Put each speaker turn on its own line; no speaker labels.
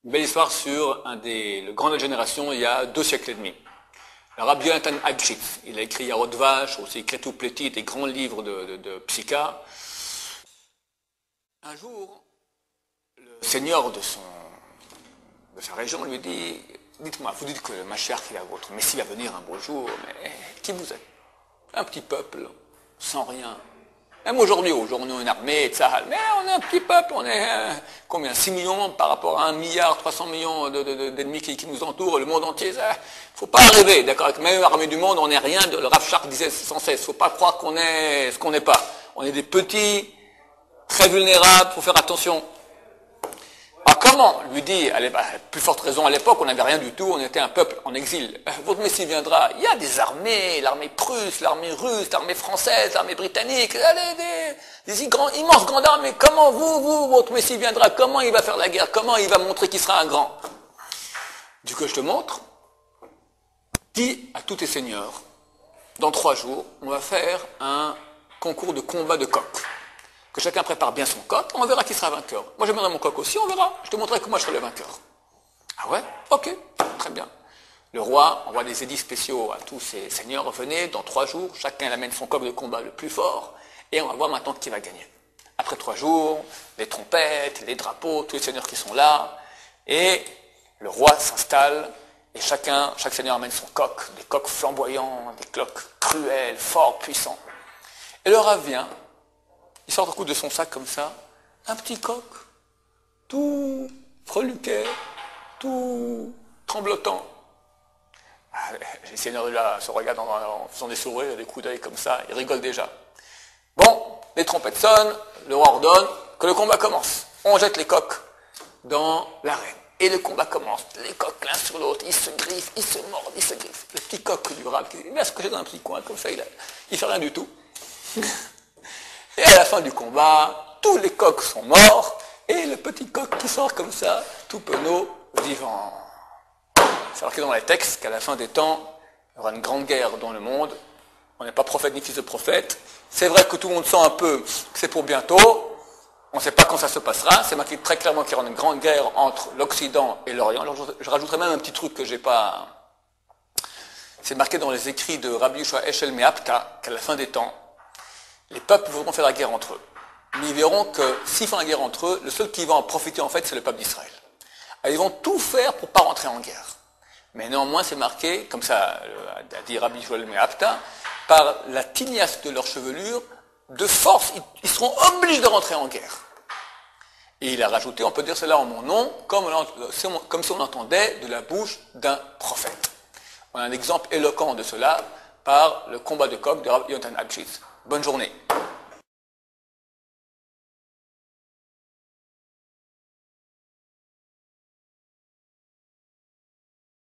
Une belle histoire sur le grand de la génération il y a 2 siècles et demi. Le Rabbi Yonatan Agshitz, il a écrit Yarod Vash, aussi Kretu Pleti, des grands livres de psycha. Un jour, le seigneur de sa région lui dit, dites-moi, vous dites que le Mashiach, votre Messie va venir un beau jour, mais qui vous êtes? Un petit peuple, sans rien. Même aujourd'hui, on est une armée, Tzahal, mais on est un petit peuple, on est combien? 6 millions par rapport à 1 milliard, 300 millions d'ennemis qui nous entourent, le monde entier, ça, faut pas rêver, d'accord? Avec même l'armée du monde, on n'est rien, le Rav Shark disait sans cesse, faut pas croire qu'on est ce qu'on n'est pas. On est des petits, très vulnérables, faut faire attention. Alors comment, lui dit, plus forte raison à l'époque, on n'avait rien du tout, on était un peuple en exil. Votre Messie viendra, il y a des armées, l'armée prusse, l'armée russe, l'armée française, l'armée britannique, des immenses grandes armées. Comment votre Messie viendra, comment il va faire la guerre, comment il va montrer qu'il sera un grand? Du coup, je te montre, dis à tous tes seigneurs, dans 3 jours, on va faire un concours de combat de coq. Que chacun prépare bien son coq, on verra qui sera vainqueur. Moi, j'amènerai mon coq aussi, on verra. Je te montrerai que moi, je serai le vainqueur. Ah ouais? Ok, très bien. Le roi envoie des édits spéciaux à tous ses seigneurs. Venez, dans 3 jours, chacun amène son coq de combat le plus fort, et on va voir maintenant qui va gagner. Après 3 jours, les trompettes, les drapeaux, tous les seigneurs qui sont là, et le roi s'installe, et chaque seigneur amène son coq, des coqs flamboyants, des coqs cruels, forts, puissants. Et le roi vient, il sort un coup de son sac comme ça, un petit coq, tout freluquet, tout tremblotant. Les seigneurs là se regardent en faisant des sourires, des coups d'œil comme ça, ils rigolent déjà. Bon, les trompettes sonnent, le roi ordonne que le combat commence. On jette les coqs dans l'arène. Et le combat commence. Les coqs l'un sur l'autre, ils se griffent, ils se mordent, ils se griffent. Le petit coq du rab, il va se cocher dans un petit coin comme ça, il fait rien du tout. Et à la fin du combat, tous les coqs sont morts, et le petit coq qui sort comme ça, tout penaud, vivant. C'est marqué dans les textes qu'à la fin des temps, il y aura une grande guerre dans le monde. On n'est pas prophète ni fils de prophète. C'est vrai que tout le monde sent un peu que c'est pour bientôt. On ne sait pas quand ça se passera. C'est marqué très clairement qu'il y aura une grande guerre entre l'Occident et l'Orient. Alors je rajouterai même un petit truc que j'ai pas... C'est marqué dans les écrits de Rabbi Yoshua Eshel Meapta qu'à la fin des temps, les peuples voudront faire la guerre entre eux. Mais ils verront que s'ils font la guerre entre eux, le seul qui va en profiter en fait, c'est le peuple d'Israël. Alors, ils vont tout faire pour ne pas rentrer en guerre. Mais néanmoins, c'est marqué, comme ça a dit Rabbi Joël Meapta, par la tignasse de leur chevelure, de force, ils seront obligés de rentrer en guerre. Et il a rajouté, on peut dire cela en mon nom, comme si on entendait de la bouche d'un prophète. On a un exemple éloquent de cela par le combat de coq de Rabbi Yonatan Agshitz. Bonne journée.